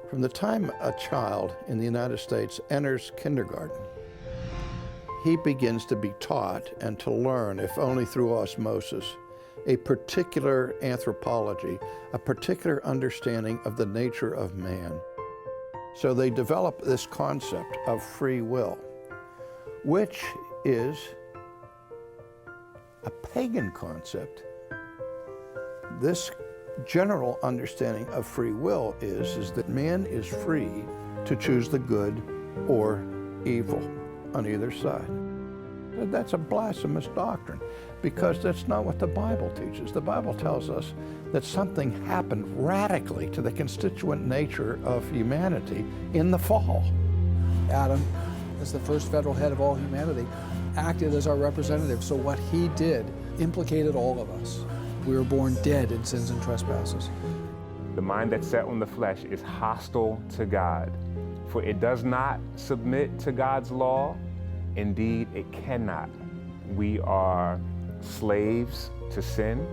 From the time a child in the United States enters kindergarten, he begins to be taught and to learn, if only through osmosis, a particular anthropology, a particular understanding of the nature of man. So they develop this concept of free will, which is a pagan concept. This general understanding of free will is that man is free to choose the good or evil on either side. That's a blasphemous doctrine, because that's not what the Bible teaches. The Bible tells us that something happened radically to the constituent nature of humanity in the fall. Adam, as the first federal head of all humanity, acted as our representative, so what he did implicated all of us. We were born dead in sins and trespasses. The mind that's set on the flesh is hostile to God, for it does not submit to God's law. Indeed, it cannot. We are slaves to sin.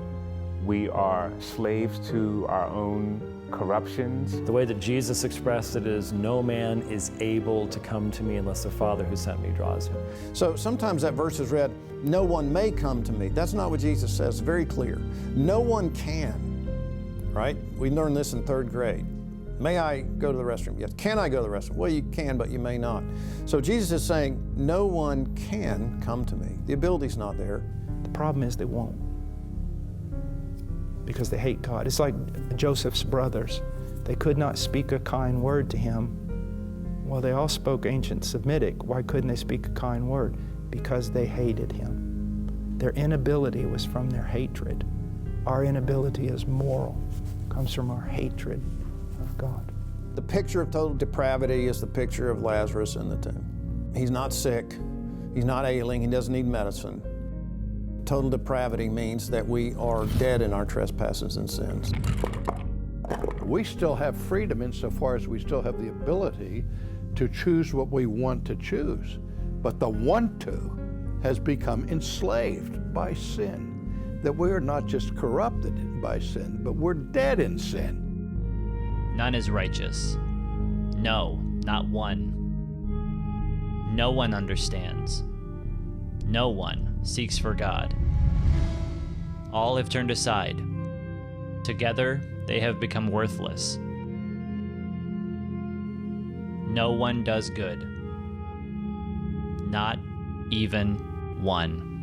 We are slaves to our own corruptions. The way that Jesus expressed it is, no man is able to come to me unless the Father who sent me draws him. So sometimes that verse is read, no one may come to me. That's not what Jesus says, very clear. No one can, right? We learned this in 3rd grade. May I go to the restroom? Yes. Can I go to the restroom? Well, you can, but you may not. So Jesus is saying, no one can come to me. The ability's not there. The problem is they won't, because they hate God. It's like Joseph's brothers. They could not speak a kind word to him. Well, they all spoke ancient Semitic. Why couldn't they speak a kind word? Because they hated him. Their inability was from their hatred. Our inability is moral, comes from our hatred of God. The picture of total depravity is the picture of Lazarus in the tomb. He's not sick, he's not ailing, he doesn't need medicine. Total depravity means that we are dead in our trespasses and sins. We still have freedom insofar as we still have the ability to choose what we want to choose. But the want to has become enslaved by sin. That we are not just corrupted by sin, but we're dead in sin. None is righteous. No, not one. No one understands. No one seeks for God. All have turned aside. Together, they have become worthless. No one does good. Not even one.